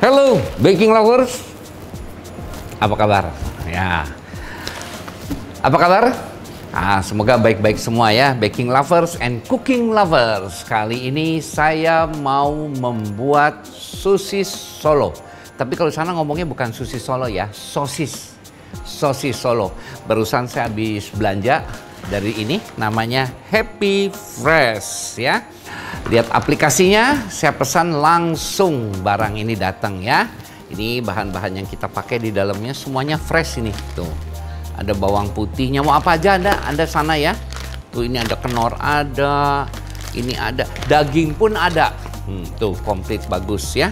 Halo, baking lovers. Apa kabar? Ya. Apa kabar? Semoga baik-baik semua ya, baking lovers and cooking lovers. Kali ini saya mau membuat sosis Solo. Tapi kalau sana ngomongnya bukan sosis Solo ya, sosis Solo. Barusan saya habis belanja dari ini, namanya Happy Fresh ya. Lihat aplikasinya, saya pesan langsung barang ini datang ya. Ini bahan-bahan yang kita pakai di dalamnya semuanya fresh ini. Tuh, ada bawang putihnya, mau apa aja Anda sana ya. Tuh ini ada kenor ada, ini ada, daging pun ada. Tuh komplit bagus ya.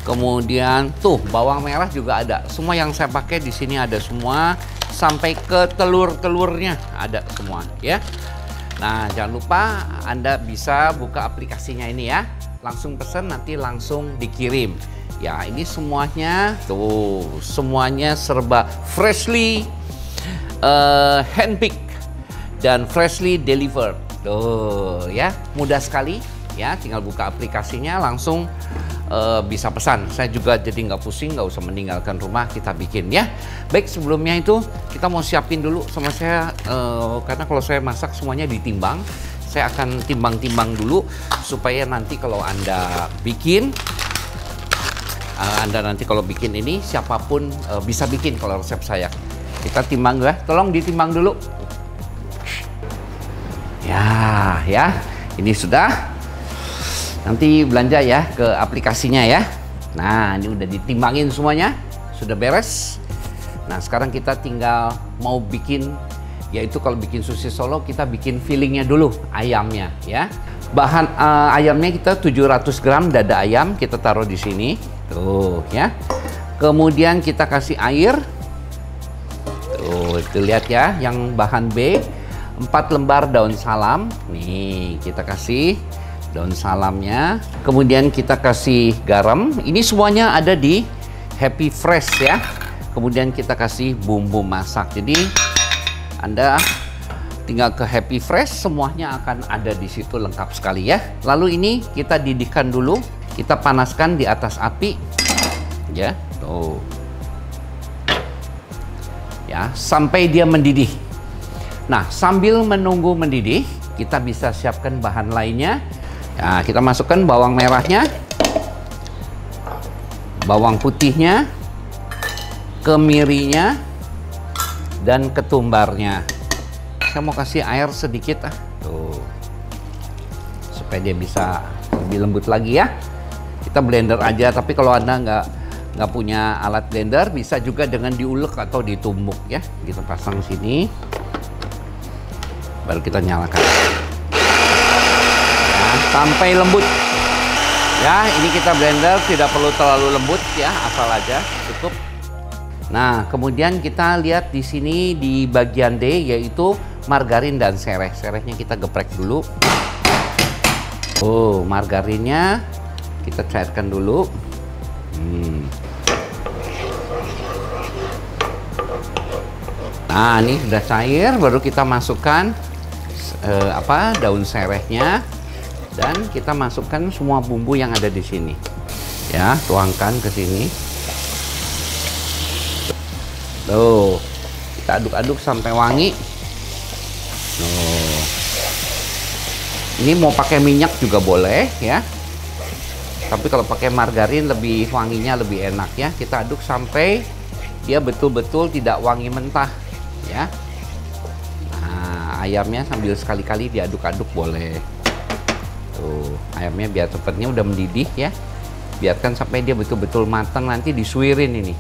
Kemudian tuh bawang merah juga ada. Semua yang saya pakai di sini ada semua, sampai ke telur-telurnya ada semua ya. Nah, jangan lupa Anda bisa buka aplikasinya ini ya. Langsung pesan, nanti langsung dikirim. Ya, ini semuanya tuh, semuanya serba freshly handpicked dan freshly delivered. Tuh ya, mudah sekali ya. Tinggal buka aplikasinya langsung bisa pesan. Saya juga jadi nggak pusing, nggak usah meninggalkan rumah, kita bikin ya. Baik, sebelumnya itu kita mau siapin dulu sama saya, karena kalau saya masak semuanya ditimbang. Saya akan timbang-timbang dulu supaya nanti kalau Anda bikin, ini siapapun bisa bikin kalau resep saya. Kita timbang ya, tolong ditimbang dulu. Ya, ini sudah. Nanti belanja ya ke aplikasinya ya. Nah, ini udah ditimbangin semuanya, sudah beres. Nah, sekarang kita tinggal mau bikin, yaitu kalau bikin sosis Solo kita bikin fillingnya dulu, ayamnya ya. Bahan ayamnya kita 700 gram dada ayam, kita taruh di sini. Tuh ya. Kemudian kita kasih air. Tuh, itu lihat ya, yang bahan B 4 lembar daun salam. Nih, kita kasih daun salamnya, kemudian kita kasih garam. Ini semuanya ada di Happy Fresh ya. Kemudian kita kasih bumbu masak. Jadi Anda tinggal ke Happy Fresh, semuanya akan ada di situ lengkap sekali ya. Lalu ini kita didihkan dulu, kita panaskan di atas api ya. Tuh ya, sampai dia mendidih. Nah, sambil menunggu mendidih, kita bisa siapkan bahan lainnya. Nah, kita masukkan bawang merahnya, bawang putihnya, kemirinya, dan ketumbarnya. Saya mau kasih air sedikit tuh, supaya dia bisa lebih lembut lagi ya. Kita blender aja, tapi kalau Anda nggak punya alat blender, bisa juga dengan diulek atau ditumbuk ya. Kita pasang sini, baru kita nyalakan. Sampai lembut ya. Ini kita blender, tidak perlu terlalu lembut ya, asal aja cukup. Nah, kemudian kita lihat di sini di bagian D, yaitu margarin dan sereh. Serehnya kita geprek dulu. Oh, margarinnya kita cairkan dulu. Nah, ini sudah cair, baru kita masukkan daun serehnya. Dan kita masukkan semua bumbu yang ada di sini. Ya, tuangkan ke sini. Tuh, kita aduk-aduk sampai wangi. Tuh. Ini mau pakai minyak juga boleh ya. Tapi kalau pakai margarin lebih wanginya lebih enak ya. Kita aduk sampai dia betul-betul tidak wangi mentah ya. Nah, ayamnya sambil sekali-kali diaduk-aduk boleh. Tuh, ayamnya biar cepatnya udah mendidih ya. Biarkan sampai dia betul-betul matang, nanti disuirin ini.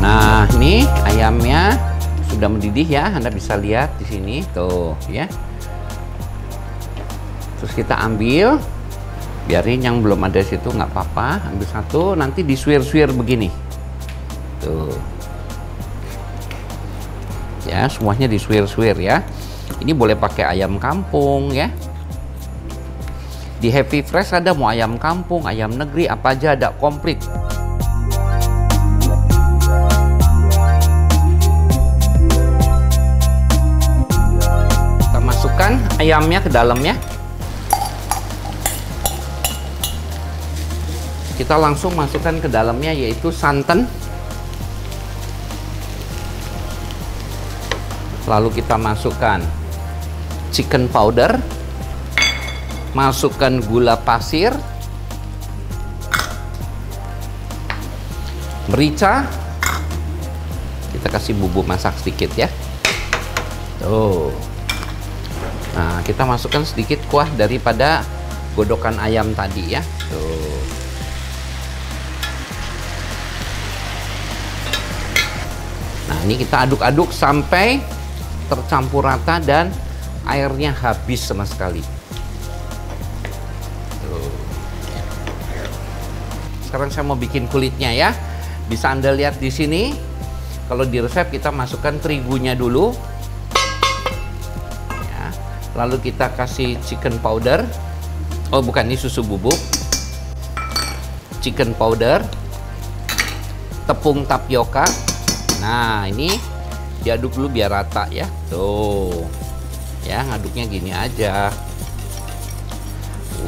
Nah, ini ayamnya sudah mendidih ya. Anda bisa lihat di sini tuh ya. Terus kita ambil, biarin yang belum ada situ nggak apa-apa. Ambil satu, nanti disuir-suir begini. Tuh. Ya, semuanya disuir-suir ya. Ini boleh pakai ayam kampung ya. Di Happy Fresh ada mau ayam kampung, ayam negeri, apa aja ada, komplit. Kita masukkan ayamnya ke dalamnya. Kita langsung masukkan ke dalamnya yaitu santan. Lalu kita masukkan chicken powder. Masukkan gula pasir. Merica. Kita kasih bumbu masak sedikit ya. Tuh. Nah, kita masukkan sedikit kuah daripada godokan ayam tadi ya. Tuh. Nah, ini kita aduk-aduk sampai tercampur rata dan airnya habis sama sekali. Tuh. Sekarang saya mau bikin kulitnya ya. Bisa Anda lihat di sini. Kalau di resep kita masukkan terigunya dulu. Ya. Lalu kita kasih chicken powder. Oh, bukan, ini susu bubuk. Chicken powder. Tepung tapioka. Nah, ini diaduk dulu biar rata ya. Tuh. Ya, ngaduknya gini aja.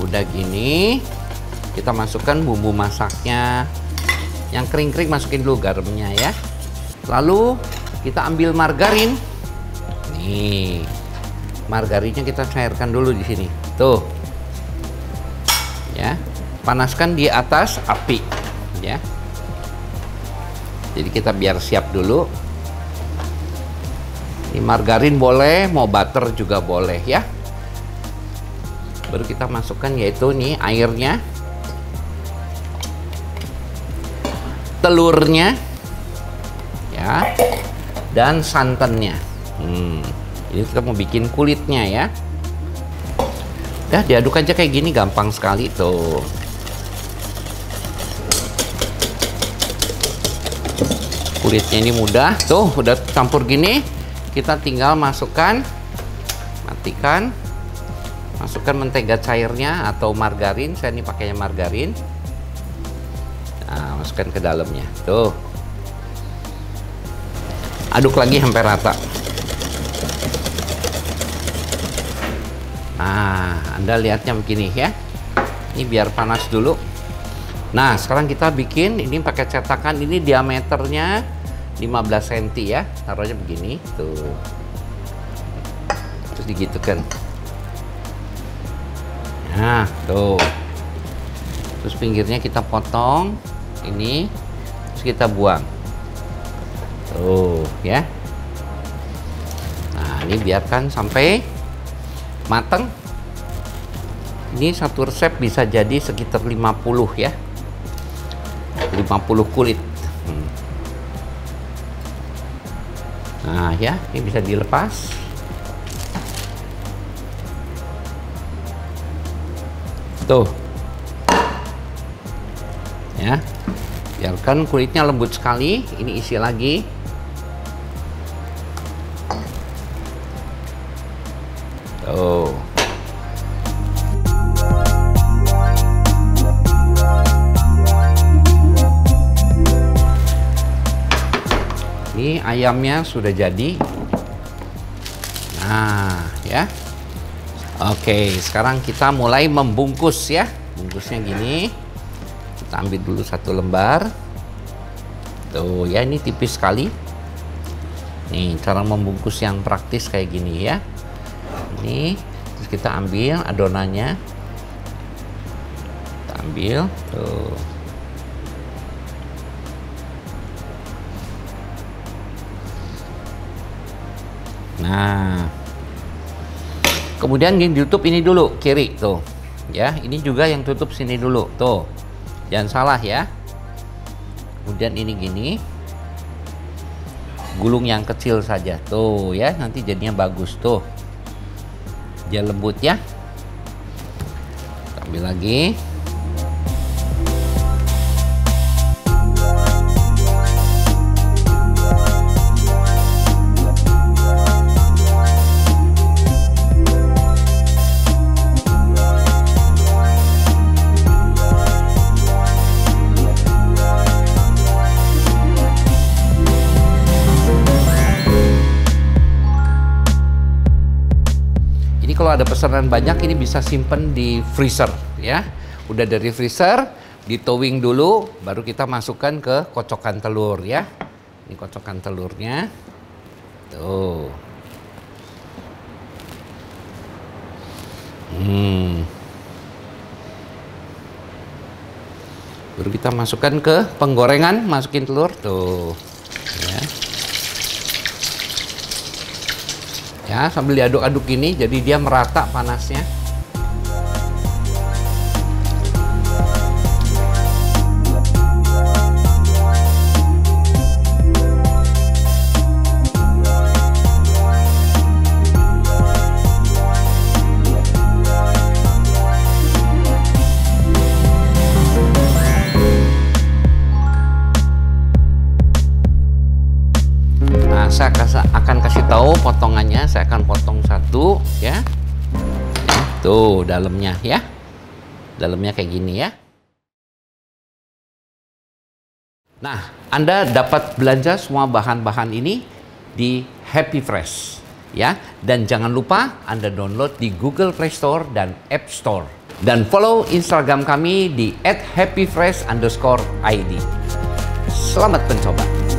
Udah gini, kita masukkan bumbu masaknya. Yang kering-kering masukin dulu garamnya ya. Lalu kita ambil margarin. Nih. Margarinnya kita cairkan dulu di sini. Tuh. Ya. Panaskan di atas api ya. Jadi kita biar siap dulu. Ini margarin boleh, mau butter juga boleh ya. Baru kita masukkan yaitu nih airnya, telurnya, ya, dan santannya. Ini kita mau bikin kulitnya ya. Udah diaduk aja kayak gini, gampang sekali tuh. Kulitnya ini mudah, tuh udah campur gini, kita tinggal masukkan, matikan, masukkan mentega cairnya atau margarin. Saya ini pakainya margarin. Nah, masukkan ke dalamnya, tuh. Aduk lagi sampai rata. Nah, Anda lihatnya begini ya. Ini biar panas dulu. Nah, sekarang kita bikin ini pakai cetakan. Ini diameternya 15 cm ya. Taruhnya begini, tuh. Terus digitukan. Nah, tuh. Terus pinggirnya kita potong. Ini. Terus kita buang. Tuh, ya. Nah, ini biarkan sampai matang. Ini satu resep bisa jadi sekitar 50 ya. 50 kulit. Nah ya, ini bisa dilepas. Tuh. Ya. Biarkan kulitnya lembut sekali. Ini isi lagi. Tuh. Ini ayamnya sudah jadi. Nah, ya. Oke, sekarang kita mulai membungkus ya. Bungkusnya gini. Kita ambil dulu satu lembar. Tuh, ya ini tipis sekali. Nih, cara membungkus yang praktis kayak gini ya. Ini, terus kita ambil adonannya. Kita ambil, tuh. Nah, kemudian ditutup ini dulu kiri tuh, ya. Ini juga yang tutup sini dulu tuh, jangan salah ya. Kemudian ini gini, gulung yang kecil saja tuh ya, nanti jadinya bagus tuh, dia lembut ya. Ambil lagi. kalau ada pesanan banyak ini bisa simpen di freezer ya. Udah dari freezer, di towing dulu, baru kita masukkan ke kocokan telur ya. Ini kocokan telurnya. Tuh. Baru kita masukkan ke penggorengan, masukin telur tuh. Ya. Ya, sambil diaduk-aduk gini, jadi dia merata panasnya. Saya akan kasih tahu potongannya. Saya akan potong satu ya. Tuh dalamnya ya. Dalamnya kayak gini ya. Nah, Anda dapat belanja semua bahan-bahan ini di Happy Fresh ya. Dan jangan lupa Anda download di Google Play Store dan App Store. Dan follow Instagram kami di @happyfresh_id. Selamat mencoba.